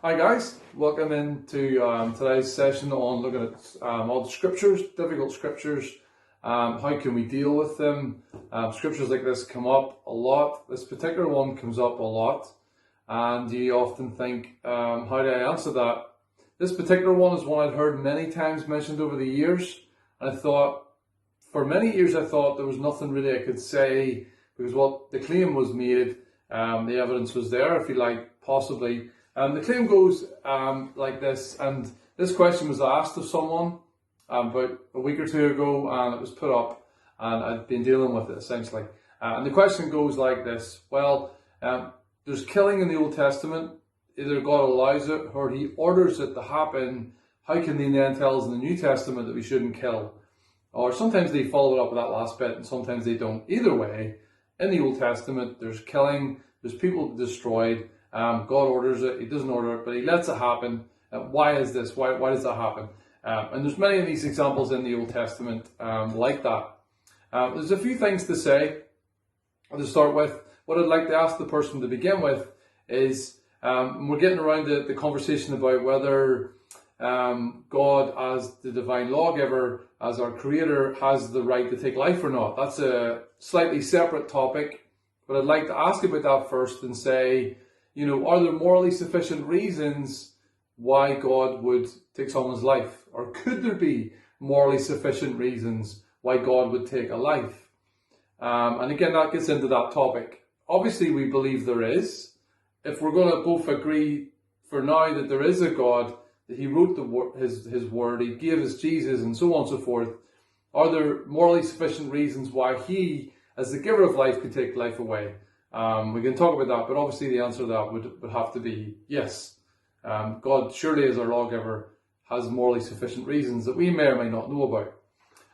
Hi guys, welcome into today's session on looking at all the scriptures, difficult scriptures, how can we deal with them. Scriptures like this come up a lot. This particular one comes up a lot and you often think, how do I answer that? This particular one is one I'd heard many times mentioned over the years, and I thought, for many years I thought there was nothing really I could say because what the claim was made, the evidence was there, if you like, possibly. The claim goes like this, and this question was asked of someone about a week or two ago, and it was put up, and I've been dealing with it essentially. And the question goes like this: well, there's killing in the Old Testament. Either God allows it or He orders it to happen. How can He then tell us in the New Testament that we shouldn't kill? Or sometimes they follow it up with that last bit, and sometimes they don't. Either way, in the Old Testament, there's killing, there's people destroyed. God orders it, He doesn't order it, but He lets it happen. Why is this? Why does that happen? And there's many of these examples in the Old Testament like that. There's a few things to say. To start with, what I'd like to ask the person to begin with is, we're getting around the conversation about whether God, as the divine lawgiver, as our creator, has the right to take life or not. That's a slightly separate topic, but I'd like to ask about that first and say, are there morally sufficient reasons why God would take someone's life? Or could there be morally sufficient reasons why God would take a life? And again, that gets into that topic. Obviously, we believe there is. If we're going to both agree for now that there is a God, that He wrote His word, He gave us Jesus, and so on and so forth, are there morally sufficient reasons why He, as the giver of life, could take life away? We can talk about that, but obviously the answer to that would have to be yes. God, surely as our lawgiver, has morally sufficient reasons that we may or may not know about.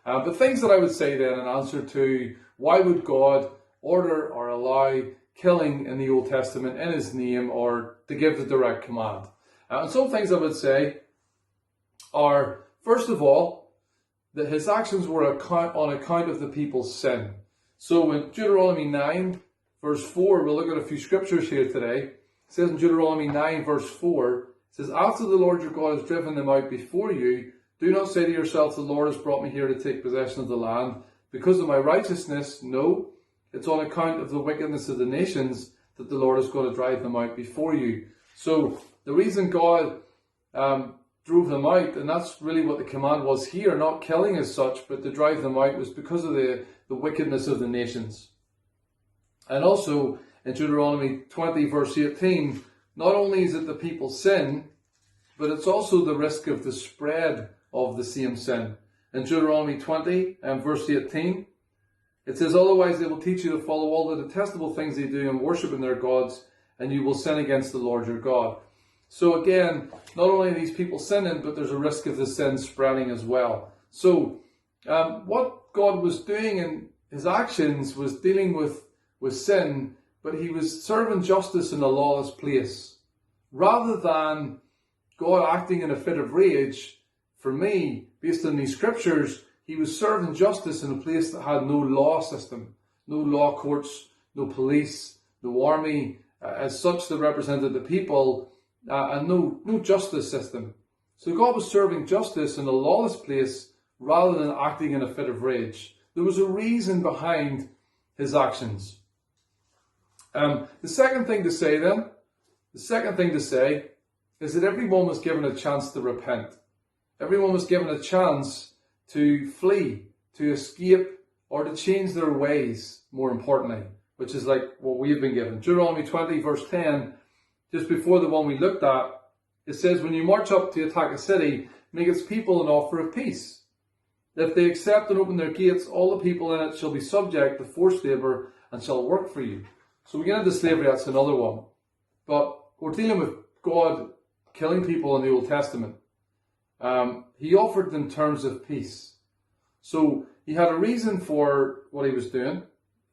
But things that I would say then in answer to why would God order or allow killing in the Old Testament in His name, or to give the direct command. And some things I would say are, first of all, that His actions were on account of the people's sin. So in Deuteronomy 9, verse 4, we'll look at a few scriptures here today. It says in Deuteronomy 9, verse 4, it says, after the Lord your God has driven them out before you, do not say to yourself, the Lord has brought me here to take possession of the land because of my righteousness. No, it's on account of the wickedness of the nations that the Lord is going to drive them out before you. So the reason God drove them out, and that's really what the command was here, not killing as such, but to drive them out, was because of the wickedness of the nations. And also, in Deuteronomy 20, verse 18, not only is it the people's sin, but it's also the risk of the spread of the same sin. In Deuteronomy 20, verse 18, it says, otherwise they will teach you to follow all the detestable things they do and worship in their gods, and you will sin against the Lord your God. So again, not only are these people sinning, but there's a risk of the sin spreading as well. So, what God was doing in His actions was dealing with sin, but He was serving justice in a lawless place. Rather than God acting in a fit of rage, for me, based on these scriptures, He was serving justice in a place that had no law system, no law courts, no police, no army, as such that represented the people, and no justice system. So God was serving justice in a lawless place rather than acting in a fit of rage. There was a reason behind His actions. The second thing to say is that everyone was given a chance to repent. Everyone was given a chance to flee, to escape, or to change their ways, more importantly, which is like what we've been given. Deuteronomy 20, verse 10, just before the one we looked at, it says, when you march up to attack a city, make its people an offer of peace. If they accept and open their gates, all the people in it shall be subject to forced labour and shall work for you. So we get into slavery, that's another one. But we're dealing with God killing people in the Old Testament. He offered them terms of peace. So He had a reason for what He was doing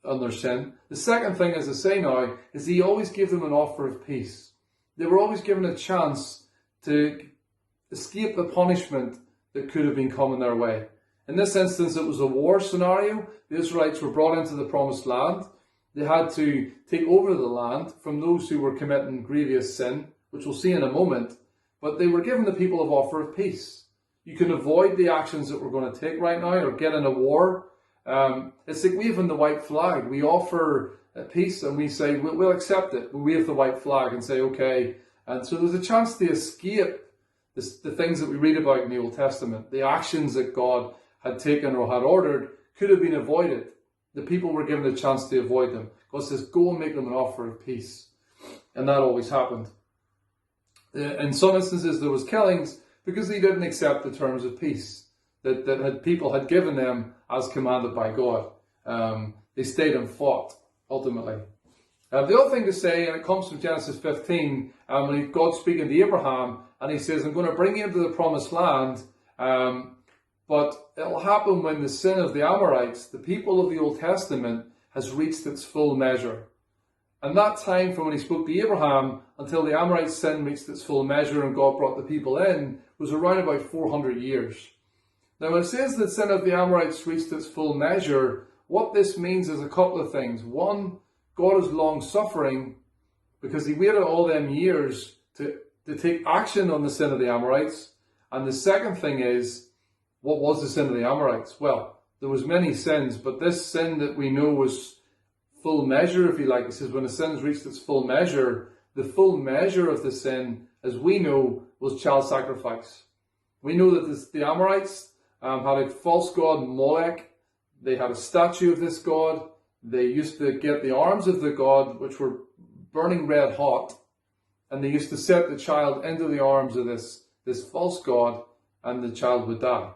on their sin. The second thing, as I say now, is He always gave them an offer of peace. They were always given a chance to escape the punishment that could have been coming their way. In this instance, it was a war scenario. The Israelites were brought into the promised land. They had to take over the land from those who were committing grievous sin, which we'll see in a moment, but they were given the people of offer of peace. You can avoid the actions that we're going to take right now or get in a war. It's like waving the white flag. We offer peace and we say, we'll accept it. We wave the white flag and say, okay. And so there's a chance to escape the things that we read about in the Old Testament. The actions that God had taken or had ordered could have been avoided. The people were given a chance to avoid them. God says, go and make them an offer of peace. And that always happened. In some instances, there was killings because they didn't accept the terms of peace that people had given them as commanded by God. They stayed and fought, ultimately. The other thing to say, and it comes from Genesis 15, when God's speaking to Abraham, and he says, I'm going to bring you into the promised land, but it'll happen when the sin of the Amorites, the people of the Old Testament, has reached its full measure. And that time from when he spoke to Abraham until the Amorite sin reached its full measure and God brought the people in was around about 400 years. Now when it says that sin of the Amorites reached its full measure, what this means is a couple of things. One, God is long suffering because he waited all them years to take action on the sin of the Amorites. And the second thing is, what was the sin of the Amorites? Well, there was many sins, but this sin that we know was full measure, if you like. It says when the sin reached its full measure, the full measure of the sin, as we know, was child sacrifice. We know that the Amorites had a false god, Molech. They had a statue of this god. They used to get the arms of the god, which were burning red hot, and they used to set the child into the arms of this false god, and the child would die.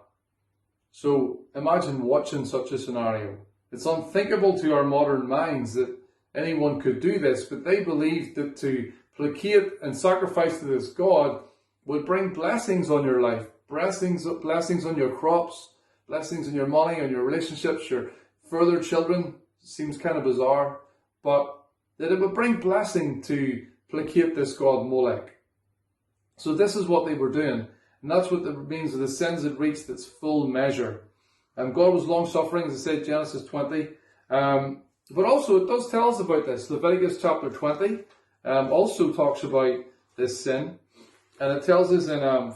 So imagine watching such a scenario. It's unthinkable to our modern minds that anyone could do this, but they believed that to placate and sacrifice to this god would bring blessings on your life, blessings on your crops, blessings on your money, on your relationships, your further children. Seems kind of bizarre, but that it would bring blessing to placate this god Molech. So this is what they were doing, and that's what it means that the sins had reached its full measure. God was long-suffering, as I said, Genesis 20. But also, it does tell us about this. Leviticus chapter 20 also talks about this sin. And it tells us in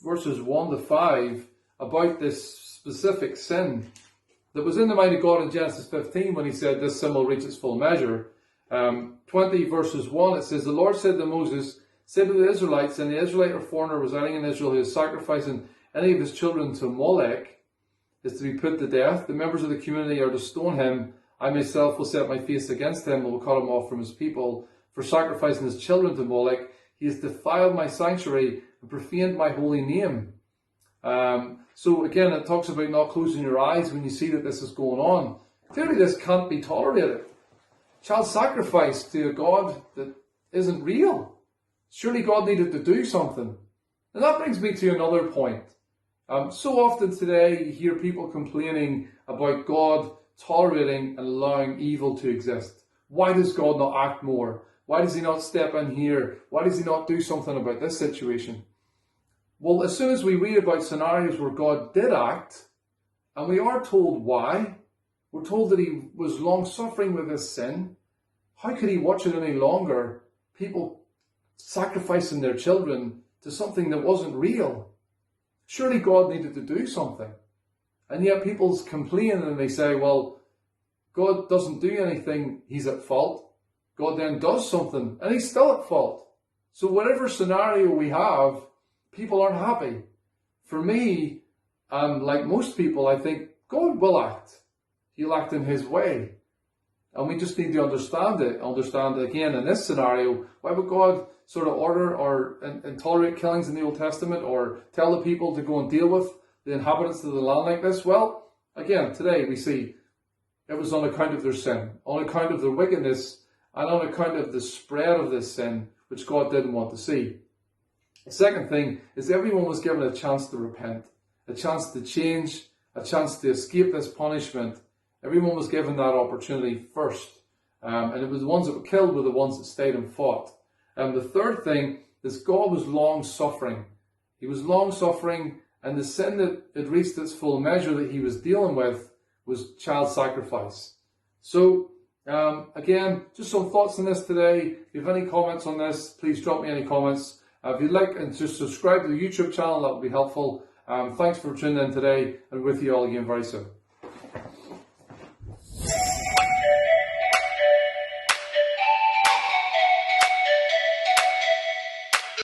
verses 1 to 5 about this specific sin that was in the mind of God in Genesis 15 when he said this sin will reach its full measure. 20 verses 1, it says, the Lord said to Moses, say to the Israelites, and the Israelite or foreigner residing in Israel who is sacrificing any of his children to Molech, is to be put to death. The members of the community are to stone him. I myself will set my face against him and will cut him off from his people. For sacrificing his children to Molech, he has defiled my sanctuary and profaned my holy name. So again, it talks about not closing your eyes when you see that this is going on. Clearly this can't be tolerated. Child sacrifice to a God that isn't real. Surely God needed to do something. And that brings me to another point. So often today you hear people complaining about God tolerating and allowing evil to exist. Why does God not act more? Why does he not step in here? Why does he not do something about this situation? Well, as soon as we read about scenarios where God did act, and we are told why, we're told that he was long suffering with this sin. How could he watch it any longer? People sacrificing their children to something that wasn't real. Surely God needed to do something. And yet people complain and they say, well, God doesn't do anything, he's at fault. God then does something and he's still at fault. So whatever scenario we have, people aren't happy. For me, like most people, I think God will act. He'll act in his way. And we just need to understand it again in this scenario. Why would God sort of order or and tolerate killings in the Old Testament or tell the people to go and deal with the inhabitants of the land like this? Well, again, today we see it was on account of their sin, on account of their wickedness, and on account of the spread of this sin, which God didn't want to see. The second thing is everyone was given a chance to repent, a chance to change, a chance to escape this punishment. Everyone was given that opportunity first. And it was the ones that were killed were the ones that stayed and fought. And the third thing is God was long suffering. He was long suffering, and the sin that had reached its full measure that he was dealing with was child sacrifice. So Again, just some thoughts on this today. If you have any comments on this, please drop me any comments. If you'd like and just subscribe to the YouTube channel, that would be helpful. Thanks for tuning in today, and with you all again very soon.